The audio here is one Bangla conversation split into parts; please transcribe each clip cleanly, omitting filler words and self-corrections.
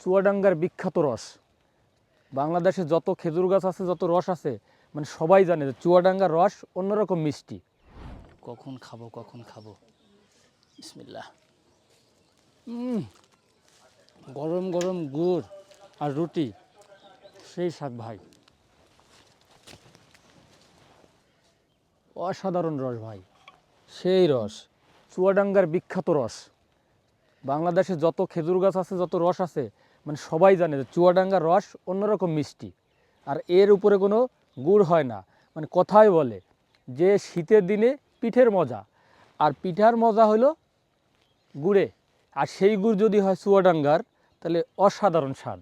চুয়াডাঙ্গার বিখ্যাত রস। বাংলাদেশে যত খেজুর গাছ আছে, যত রস আছে, মানে সবাই জানে যে চুয়াডাঙ্গার রস অন্যরকম মিষ্টি। কখন খাবো বিসমিল্লাহ। গরম গরম গুড় আর রুটি, সেই স্বাদ ভাই, অসাধারণ রস ভাই, সেই রস, চুয়াডাঙ্গার বিখ্যাত রস। বাংলাদেশে যত খেজুর গাছ আছে, যত রস আছে, মানে সবাই জানে যে চুয়াডাঙ্গার রস অন্যরকম মিষ্টি। আর এর উপরে কোনো গুড় হয় না। মানে কথাই বলে যে শীতের দিনে পিঠের মজা, আর পিঠার মজা হলো গুড়ে, আর সেই গুড় যদি হয় চুয়াডাঙ্গার, তাহলে অসাধারণ স্বাদ।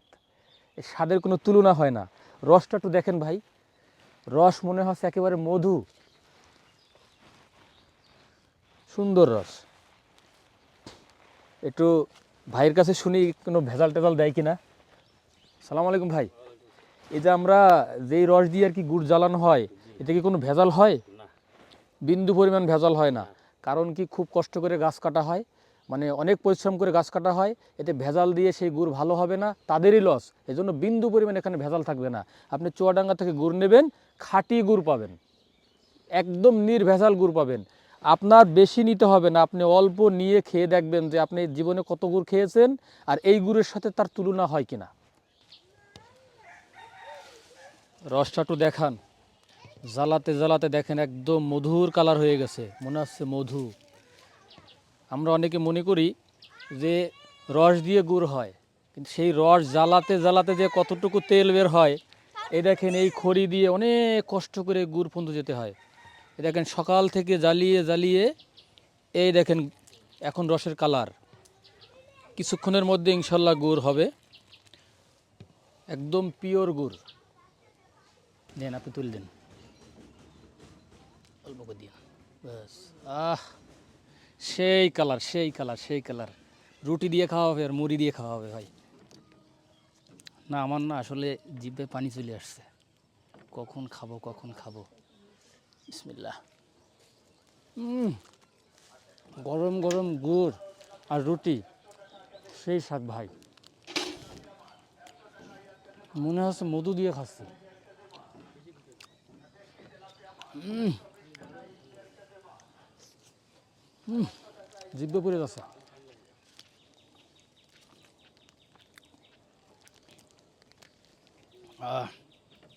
এই স্বাদের কোনো তুলনা হয় না। রসটা একটু দেখেন ভাই, রস মনে হচ্ছে একেবারে মধু, সুন্দর রস। একটু ভাইয়ের কাছে শুনি কোনো ভেজাল টেজাল দেয় কিনা। সালাম আলাইকুম ভাই। এই যে আমরা যেই রস দিয়ে আর কি গুড় জ্বালানো হয়, এতে কি কোনো ভেজাল হয়? বিন্দু পরিমাণ ভেজাল হয় না। কারণ কি, খুব কষ্ট করে গাছ কাটা হয়, মানে অনেক পরিশ্রম করে গাছ কাটা হয়। এতে ভেজাল দিয়ে সেই গুড় ভালো হবে না, তাদেরই লস। এই জন্য বিন্দু পরিমাণ এখানে ভেজাল থাকবে না। আপনি চুয়াডাঙ্গা থেকে গুড় নেবেন, খাঁটি গুড় পাবেন, একদম নির্ভেজাল গুড় পাবেন। আপনার বেশি নিতে হবে না, আপনি অল্প নিয়ে খেয়ে দেখবেন যে আপনি জীবনে কত গুড় খেয়েছেন আর এই গুড়ের সাথে তার তুলনা হয় কিনা। রসটা একটু দেখান, জ্বালাতে জ্বালাতে দেখেন একদম মধুর কালার হয়ে গেছে, মনে হচ্ছে মধু। আমরা অনেকে মনে করি যে রস দিয়ে গুড় হয়, কিন্তু সেই রস জ্বালাতে জ্বালাতে যে কতটুকু তেল বের হয়, এই দেখেন এই খড়ি দিয়ে অনেক কষ্ট করে গুড় পর্যন্ত যেতে হয়। এই দেখেন সকাল থেকে জ্বালিয়ে জ্বালিয়ে, এই দেখেন এখন রসের কালার, কিছুক্ষণের মধ্যে ইনশাল্লাহ গুড় হবে, একদম পিওর গুড়। দেন, আপনি তুলে দেন, অল্প করে দিন, ব্যাস। আহ, সেই কালার, সেই কালার, সেই কালার। রুটি দিয়ে খাওয়া হবে আর মুড়ি দিয়ে খাওয়া হবে ভাই। না, আমার না আসলে জিভে পানি চলে আসছে, কখন খাবো বিসমিল্লাহ। গরম গরম গুড় আর রুটি, সেই স্বাদ ভাই, মনে হচ্ছে মধু দিয়ে খাচ্ছি। জিভে পুড়ে যাচ্ছে।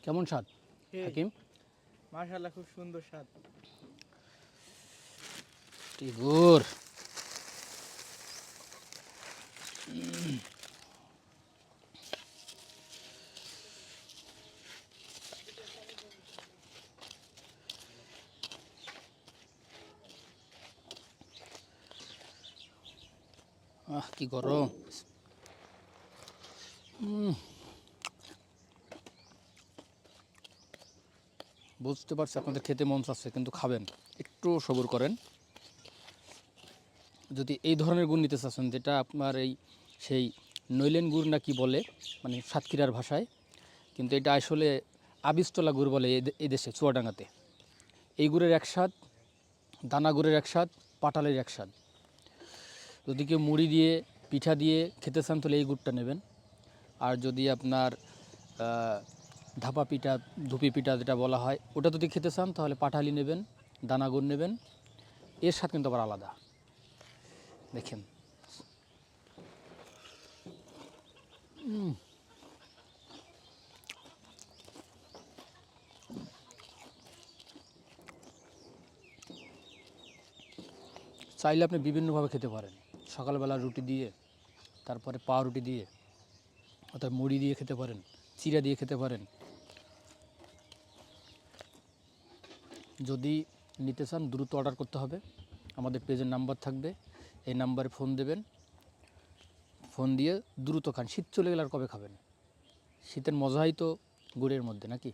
কেমন স্বাদ হাকিম? মাশাআল্লাহ, খুব সুন্দর স্বাদ। গুড়, কি গরম। বুঝতে পারছি আপনাদের খেতে মন চাচ্ছে, কিন্তু খাবেন, একটু সবুর করেন। যদি এই ধরনের গুড় নিতে চাচ্ছেন, যেটা আপনার এই সেই নইলেন গুড় না কি বলে, মানে সাতক্ষীরার ভাষায়, কিন্তু এটা আসলে আবিস্তলা গুড় বলে এই দেশে, চুয়াডাঙ্গাতে। এই গুড়ের এক স্বাদ, দানা গুড়ের এক স্বাদ, পাটালের এক স্বাদ। যদি কেউ মুড়ি দিয়ে পিঠা দিয়ে খেতে চান, তাহলে এই গুড়টা নেবেন। আর যদি আপনার ধাপা পিঠা, ধুপি পিঠা যেটা বলা হয়, ওটা যদি খেতে চান, তাহলে পাটালি নেবেন, দানা গুড় নেবেন। এর স্বাদ কিন্তু আবার আলাদা। দেখেন, চাইলে আপনি বিভিন্নভাবে খেতে পারেন। সকালবেলা রুটি দিয়ে, তারপরে পাউরুটি দিয়ে, অর্থাৎ মুড়ি দিয়ে খেতে পারেন, চিড়া দিয়ে খেতে পারেন। যদি নিতে চান, দ্রুত অর্ডার করতে হবে। আমাদের পেজের নাম্বার থাকবে, এই নাম্বারে ফোন দেবেন, ফোন দিয়ে দ্রুত খান। শীত চলে গেলে আর কবে খাবেন? শীতের মজাই তো গুড়ের মধ্যে, নাকি?